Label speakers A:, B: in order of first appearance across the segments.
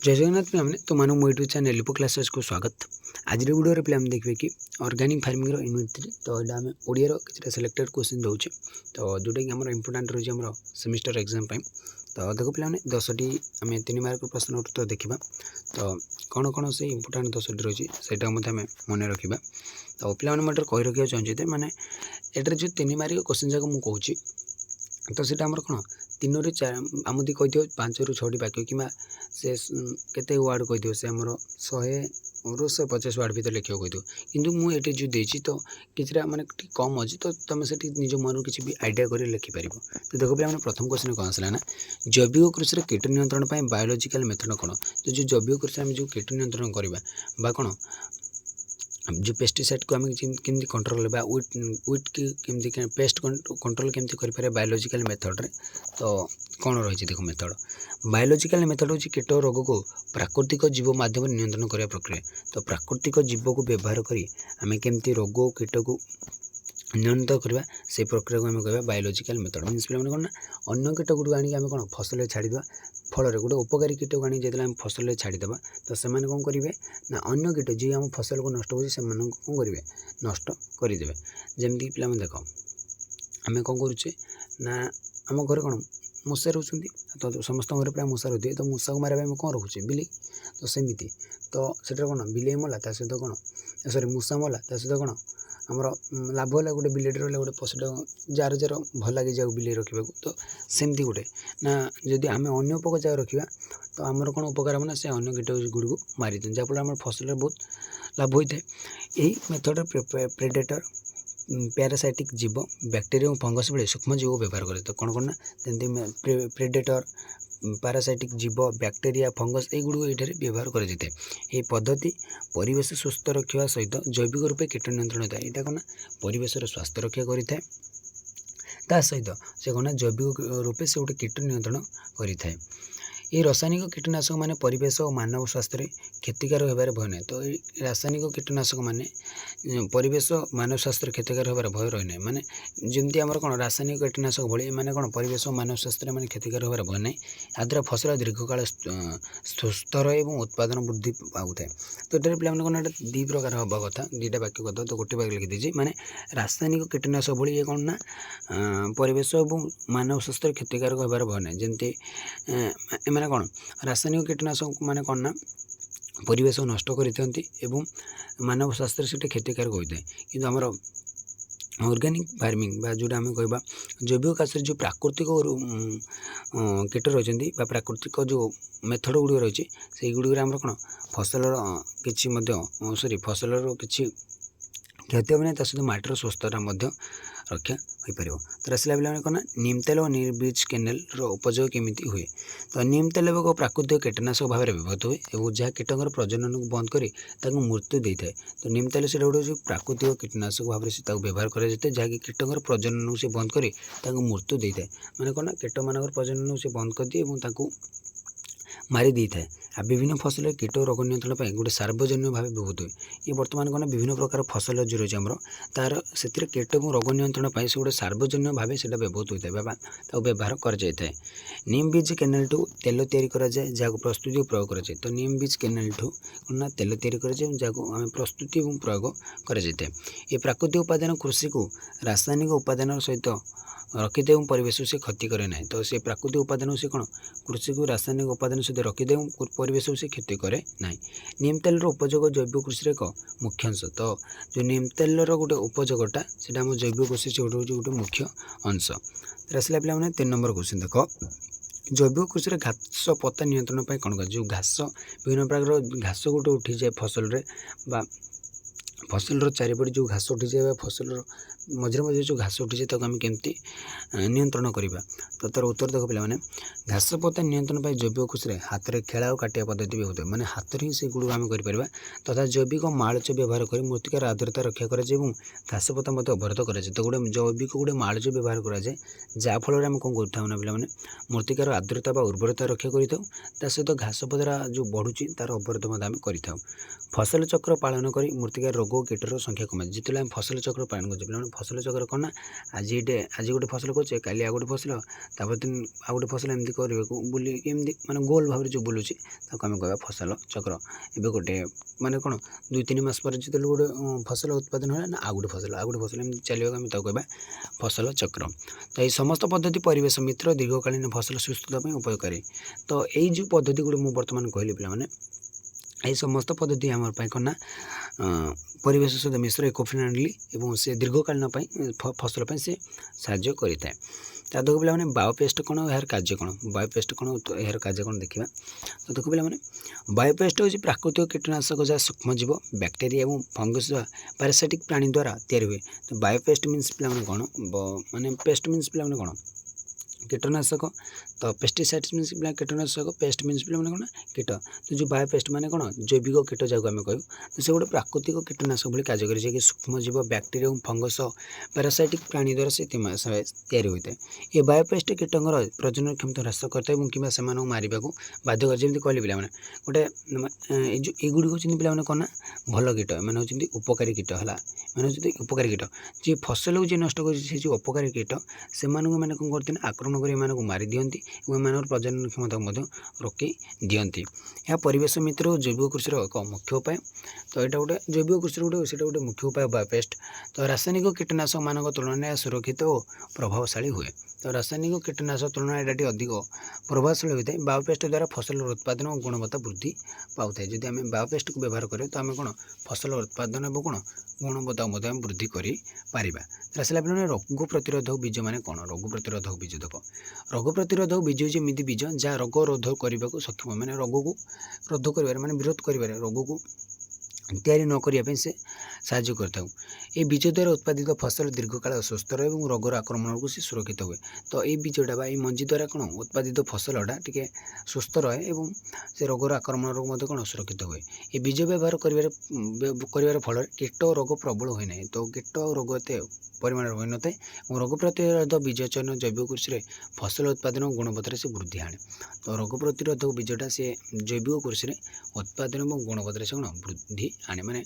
A: जय जगन्नाथ पे तो मानो मो यूट्यूब चैनल लिपो क्लासेस को स्वागत। आज वीडियो रे पे देखिए कि ऑर्गेनिक फार्मिंग यूनिट 3 तो यहाँ आम ओडिया किसी सिलेक्टेड क्वेश्चन दूचे तो जोटा कि आम इंपोर्टाट रही है सेमिस्टर एग्जाम तो देखो पे 10टी आम 3 मार्क प्रश्न उत्तर देखा तो कौन कौन से इंपोर्टाट 10टी रही है मन रखा तो पे कही रखा चाहिए माने एटर जो 3 मार्क क्वेश्चन जाक मुझे तो सीटा आमर कौन 3 ରୁ 4 आमदी कही दियो 5 ରୁ 6 वाक्य कि से केते वार्ड कही दियो से आमर 100 ରୁ 150 वार्ड भीतर लिखा कही दियो किंतु मुझे जो देती तो किसी माने कम अच्छी तो तुम से निज मन किसी भी आइडिया कर लिखिपार। तो देखो पे प्रथम क्वेश्चन कौन आसला ना जैविक कृषि कीट नियंत्रण बायोलॉजिकल मेथड कौन तो जो जैविक कृषि आम जो कीट नियंत्रण करवा कौन जो पेस्टिसाइड को आम केमती कंट्रोल वीट की केमती पेस्ट कंट्रोल केमती कर बायोलॉजिकल मेथड रे तो कौन रही देखो मेथड बायोलॉजिकल मेथड हूँ कीट रोग को प्राकृतिक जीव माध्यम नियंत्रण करने प्रक्रिया। तो प्राकृतिक जीव को व्यवहार करी आम केमती रोग कीट को नियंत्रण करवा से प्रक्रिया को आम कह बायोलॉजिकल मेथड मीनस पे कौन ना अन्य कीट गुड़ आम कौन फसल छाड़ीद फल गोटे उपकारी कीट को आनी आम फसल छाड़ीदे तो से कौन करेंगे ना अन्य कीट जी आम फसल को नष्ट हो कौन करेंगे नष्ट करदे जमती पे देख आम कौन करुचे ना आम घर कौन मूषा रोचे तो समस्त घर प्राय मूषा रोथे तो मूषा को मारे आम कौन रखुचे बिले तो सेमती तो सेटा कौन बिले मला ता सहित कौन सरी मूषा मला ता सहित कौन आमर लाभ है गोटे बिलेट रहा गोटे पशुटा जार जार भल लगे जाओ बिले रखा तो सेमती गोटे ना जदि आम अन्न पोक जगह रखा तो आमर कौन उपकार हम ना से अन्न कीट गुड़ को मारी दिए जहाँफल आम फसल बहुत लाभ होता है। यही मेथड प्रेडेटर पैरासाइटिक जीव बैक्टेरिया और फंगस बेले सूक्ष्म जीव व्यवहार करे तो कौन करना जमी प्रेडेटर पैरासाइटिक जीव बैक्टेरिया फंगस यगुड़ ये व्यवहार कर पद्धति परिवेश सुस्थ रखा सहित जैविक रूपे कीट नियंत्रण होता है। यहाँ कौन परिवेशर स्वास्थ्य रक्षा करें ता सहित से कौन जैविक रूपे से गोटे कीट नियंत्रण करें। ये रासायनिक कीटनाशक माने परिवेश और मानव स्वास्थ्य क्षतिकार होबार भय ना तो रासायनिक कीटनाशक माने परिवेश मानव स्वास्थ्य क्षतिकार होबार भय रही ना माने जमती आमर कौन रासायनिक कीटनाशक भली माने कौन परिवेश और मानव स्वास्थ्य माने क्षतिकार होबार भय ना याद्वारा फसल दीर्घकाल सुस्थ रहे और उत्पादन वृद्धि पाऊे। तो ये पे कौन दी प्रकार हवा कथा दुईटा वाक्य कथा तो गोटे वाक्य लिखी दीजिए माने रासायनिक कीटनाशक भली ये कौन ना परिवेश और मानव स्वास्थ्य क्षतिकारक होबार भय ना जमती मैंने कौन रासायनिक कीटनाशक माने कौन ना परिवेश नष्ट करते मानव स्वास्थ्य से क्षतिकारक होता है किंतु आमर ऑर्गेनिक फार्मिंग बा जोटा आम कह जैविक चाष जो प्राकृतिक कीट रही प्राकृतिक जो मेथड गुड़ रही से गुड़ आम कौन फसल कि सरी फसल कि क्षति हे ना सहित माटीर स्वस्थता रक्षा हो पार। तो आसला पे कौन नीम तेल और निर्बीज केनेल उपयोग केमी हुए तो नीम तेल एक प्राकृतिक कीटनाशक भाव में व्यवहृत हुए और जहाँ कीटकर प्रजनन को बंद कर मृत्यु दे था। तो नीम तेल से गोटे प्राकृतिक कीटनाशक भाव से व्यवहार कराए जहाँकि कीटकर प्रजनन से बंद कर मृत्यु दे था मैंने कौन कीट मान प्रजनन से बंद कर दिए और मारी दे था। आ विभिन्न फसल कीट रोग नियंत्रण गोटे सार्वजनिक भाव व्यवहृत हुए ये बर्तमान कौन विभिन्न प्रकार फसल जो रही है तार से कीट और रोग नियंत्रण से गोटे सार्वजनिक भाव से व्यवहृत होता है व्यवहार कर नीम बीज केनेल ठू तेल तैयारी कराए जहाँ प्रस्तुति प्रयोग कराए। तो नीम बीज केनेल ठू कौन तेल तैयारी कराए जहाँ प्रस्तुति और प्रयोग कराए। ये प्राकृतिक उपादान कृषि को रासायनिक उपादान सहित रखिदे परिवेश से क्षति करे ना तो से प्राकृतिक उपादान से कौन कृषि को रासायनिक उपादान सहित रखिदे परिवेश से क्षति करे ना। नीम तेल उपयोग जैविक कृषि एक मुख्य अंश तो जो नीम तेल गोटे उपयोगटा से जैविक कृषि से गोटे मुख्य अंश। आसला पे 3 नंबर क्वेश्चन देख जैविक कृषि घास पत्ता नियंत्रण कौन कर जो घास विभिन्न प्रकार घास गोटे उठी जाए फसल फसल चारिपटे जो घास उठी जाए फसल मझे मझे जो घास उठी जाए आम केमती नियंत्रण करवा। तो तार उत्तर देख पे घास पत्ता नियंत्रण जैविक कृषि हाथ में खेला और काटिया पद्धति भी होता है माने हाथ ही से गुड़ आम कर तथा जैविक मालच व्यवहार कर मृत्तिकार आर्द्रता रक्षा कराए और घास पत्ता अवरोध कराए। तो गोटे जैविक गोटे मालच व्यवहार कराए जहाँफल आम कौन करना पे मृत्तिकार आर्द्रता उर्वरता रक्षा कर सहित घास पत्ता जो बढ़ुची तार अवरोध आम कर फसल चक्र पालन कर मृत्तिकार रोग कीटर संख्या कमाए जिते आम फसल चक्र पालन कर फसल चक्र कौन ना आज गोटे फसल करुचे काली आ गोटे फसल तापर दिन आ गोटे फसल एमती करने बुले एमती माने गोल भाव जो बुलूची आम कह फसल चक्र। एवं गोटे माने कौन 2-3 मास पर जो गोटे फसल उत्पादन है ना आ गोटे फसल एमती चलो आम कह फसल चक्र। तो ये समस्त पद्धति परिवेश मित्र दीर्घकालीन फसल सुस्थता उपयोगकारी। तो यही जो पद्धति गुड़ मुझे बर्तमान कहली पे ये समस्त पद्धति आम कौन परिवेश सहित मिश्र इको फ्रेंडली और से दीर्घकालीन फसल से साहाय्य करें। तो देखो पे बायोपेस्ट कौन यार कार्य कौन बायोपेस्ट कौन यार कार्य कौन देखा। तो देखो पे बायोपेस्ट हूँ प्राकृतिक कीटनाशक जहाँ सूक्ष्मजीव बैक्टेरिया और फंगस पैरासाइटिक प्राणी द्वारा तैयारी हुए। तो बायोपेस्ट मीन्स पे कौन माने पेस्ट मीन्स पे कौन कीटनाशक। तो पेस्टिसाइड्स मीन्स कीटनाशक पेस्ट मीन्स पे कौन कीट। तो जो बायोपेस्ट माने कौन जैविक कीट जहाँ आम कहूँ तो से गोटे प्राकृतिक कीटनाशक भाई कार्य करे सूक्ष्मजीव बैक्टेरिया और फंगस पैरासाइटिक प्राणी द्वारा से तैयारी होता है। ये बायोपेस्ट कीटंकर प्रजनन क्षमता ह्रास करता है कि से मारने को बाध्य कर जमी कहली पे गोटे युड़ी हूँ पे कौन ना भल कीट मैंने होती उपकारी कीट है मैंने होती उपकारी कीट जी फसल को जी नष्ट कर उपकारी कीट से मैंने कौन करते आक्रमण कर मारी दिखती और प्रजनन क्षमता रोकी दिखती। यह परिवेश मित्र और जैविक कृषि एक मुख्य उपाय। तो यहाँ गोटे जैविक कृषि गोटे मुख्य उपाय बायोपेस्ट। तो रासायनिक कीटनाशक मान तुलन सुरक्षित और प्रभावशाली हुए। तो रासायनिक कीटनाशक तुलन यहाँ अधिक प्रभावशाली होता है। बायोपेस्ट द्वारा फसल उत्पादन और गुणवत्ता वृद्धि पाता है। जब आम बायोपेस्ट को व्यवहार करें तो आम कौन फसल उत्पादन और कौन गुणवत्ता वृद्धि कर आसला पे रोग प्रतिरोधक बीज मान कौन रोग प्रतिरोधक बीज देख रोग प्रतिरोधक बीज हूँ बीज जहाँ रोग रोध करने को सक्षम मैंने रोग को रोध कर विरोध कर रोग को तैयारी न करने से साहाय्य करता हूँ। ये बीज द्वारा उत्पादित फसल दीर्घकाल सुस्थ रहे और रोगर आक्रमण को सुरक्षित हुए। तो ये बीजटा मंजी द्वारा कौन उत्पादित फसलटा टी सुस्थ रहे और से रोगर आक्रमण को कौन सुरक्षित हुए। ये बीज व्यवहार कर फल कीट रोग प्रबल हुए ना। तो कीट रोग एत परिमाण हो न था और रोग प्रतिरोधक बीज चयन जैविक कृषि फसल उत्पादन और गुणवत्ता से वृद्धि आने। तो रोग प्रतिरोधक बीजटा से जैविक कृषि उत्पादन और गुणवत्ता से कौन वृद्धि आने माने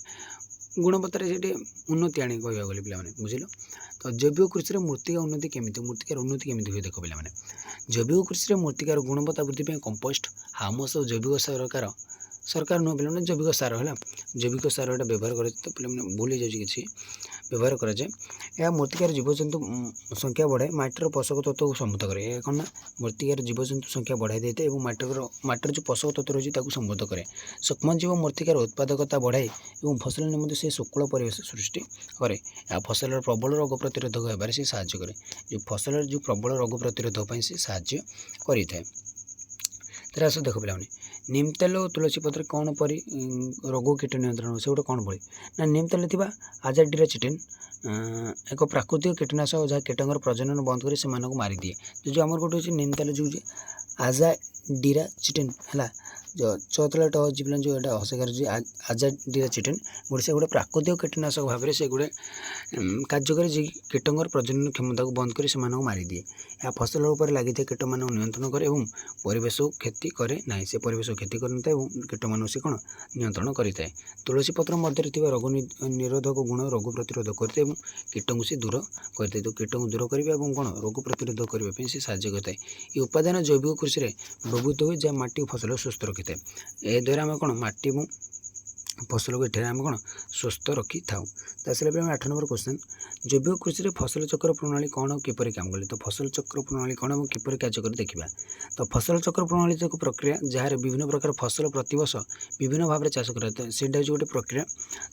A: गुणवत्ता से उन्नति आने कह गले पे बुझल। तो जैविक कृषि मूर्तिका उन्नति केमी मूर्तिकार उन्नति केमी हुए देख पे जैविक कृषि मूर्तिकार गुणवत्ता वृद्धि कंपोस्ट हामस और जैविक सरकार नुह पे जैविक सार है जैविक सार यहाँ व्यवहार करे। तो पे भूल जाए कि व्यवहार कराए यह मूर्तिकार जीवजंतु संख्या बढ़ाए माटीर पोषक तत्व को समृद्ध करे। कौन ना मूर्तिकार जीवजंतु संख्या बढ़ाई देते और माटीर जो पोषक तत्व रही है समृद्ध करे। सूक्ष्मजीव मूर्तिकार उत्पादकता बढ़ाए और फसल निम्ते से शुक्ल परिवेश सृष्टि करे। या फसल प्रबल रोग प्रतिरोधक होबार से साहाय्य करे। जो फसल जो प्रबल रोग प्रतिरोधक से साहाय्य करें। तेरा आस देख पे नीम तेल और तुलसी पत्र कौन परी रोग कीट नियंत्रण से गोटे कौन भली ना नीम तेल थी आजाडिराचिटिन एक प्राकृतिक कीटनाशक जहाँ कीटंकर प्रजनन बंद कर से मारी दिए। तो जो आमर गोटे नीम तेल जो आजाडिराचिटिन है जो चौतला ट हो जो यहाँ हसकार आजाडिराचिटिन गोटे से गोटे प्राकृतिक कीटनाशक भाव में से गोटे कार्यकारी जी कीटंकर प्रजनन क्षमता को बंद कर से मारी दिए। यह फसल उपर लगी कीट मान नियंत्रण करे और परिवेश को क्षति करे ना से परिवेश को क्षति करता है और कीट मान से कौन नियंत्रण करें। तुलसी पत्र मध्य रोग निरोधक गुण रोग प्रतिरोधक करते हैं कीटों से दूर करते। तो कीट को दूर करने और कौन रोग प्रतिरोधक करने से साहाय्य करता है। ये उपादान जैविक कृषि व्यवहृत हुए जहाँ माटी फसल सुस्थ रखी था। ए द्वारा आम कौन माटी फसल को ये आम कौन स्वस्थ रखी था। तो आसला पे 8 नंबर क्वेश्चन जैविक कृषि फसल चक्र प्रणाली कौन और किपर काम कले। तो फसल चक्र प्रणाली कौन और किपर कार्य कर देखा। तो फसल चक्र प्रणाली एक प्रक्रिया जहाँ विभिन्न प्रकार फसल प्रतिवर्ष विभिन्न भाव में चाष कराए। से गोटे प्रक्रिया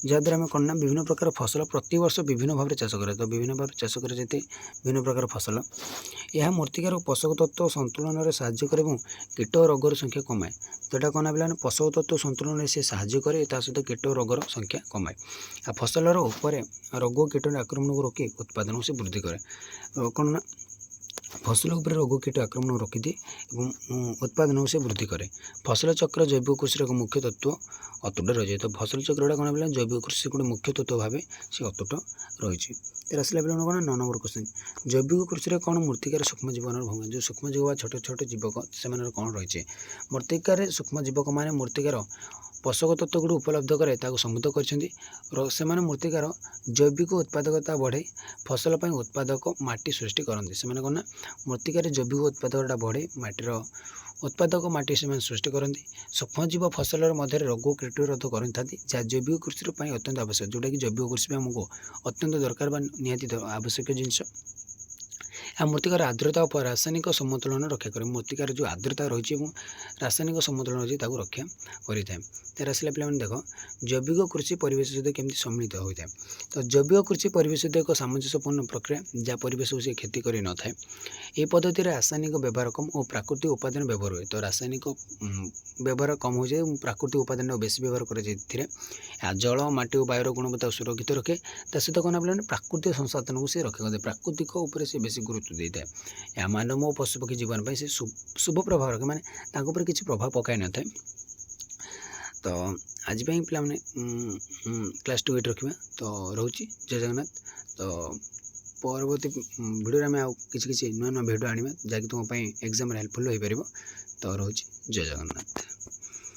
A: जहाँद्वारा आम कौन ना विभिन्न प्रकार फसल प्रतिवर्ष विभिन्न भाव में चाष कराए। तो विभिन्न भाव चाष कर विभिन्न प्रकार फसल यह मूर्तिकार पोषक तत्व संतुलन में साहाय्य करे और कीट रोगर संख्या कमाए। तो यहाँ कौन पे पोषक तत्व संतुलन से साहाय्य करे सहित कीट रोगर संख्या कमाए। आ फसलर उपर रोग कीट आक्रमण को रोकी उत्पादन से वृद्धि करे। कौन ना फसल उपर रोग कीट आक्रमण रोकी दिए और उत्पादन से वृद्धि करे। फसल चक्र जैविक कृषि एक मुख्य तत्व अतुट रही है। तो फसल चक्रटा कौन पे जैविक कृषि गोटे मुख्य तत्व भाव से अतुट रही। तेरे आसला पे कौन 9 नंबर क्वेश्चन जैविक कृषि कौन मूर्तिकार सूक्ष्म जीवन भंग जो सूक्ष्म जीव छोट छोट जीवक से कौन रही है। मूर्तिकार सूक्ष्म जीवक मान मूर्तिकार पोषक तत्व गुड़ उपलब्ध करे समृद्ध कर मृत्तिकार जैविक उत्पादकता बढ़े फसल पर उत्पादक माटी सृष्टि करते से कौन मृत्तिकार जैविक उत्पादकता बढ़े माटीर उत्पादक माटी से सृष्टि करती सूक्ष्मजीव फसल मध्य रोग प्रतिरोध करता जहाँ जैविक कृषि अत्यंत आवश्यक जोटा कि जैविक कृषि आमको अत्यंत दरकार निहाती आवश्यक जिनस मृत्तिकार आर्द्रता और रासायनिक समतुलन रक्षा करे मृत्तिकार जो आर्द्रता रही रासायनिक समतुलन रही रक्षा करें तेर आसला पे देख जैविक कृषि परिवेश सहित केमती सम्मिलित होता है तो जैविक कृषि परिवेश सहित एक सामंजस्यपूर्ण प्रक्रिया जहाँ परिवेश को से क्षति कर न थाए ये पद्धति रासायनिक व्यवहार कम और प्राकृतिक उपादान व्यवहार हुए तो रासायनिक व्यवहार कम हो जाए प्राकृतिक उपादान बेस व्यवहार कर जल माटी और वायुर गुणवत्ता सुरक्षित रखे सहित कौन पे प्राकृतिक संसाधन को से रक्षा करते प्राकृतिक उपर से बेसी गुरुत्व देता है या मानव और पशुपक्षी जीवन पर से शुभ प्रभाव रखे माने किसी प्रभाव पकाई न थाए तो आज पे क्लास 2 8 रखा तो रोचे जय जगन्नाथ तो परवर्ती वीडियो में आउ किसी नुआ नुआ वीडियो आने जहाँकि तुम एग्जाम हेल्पफुल हो पार तो रोचे जय जगन्नाथ।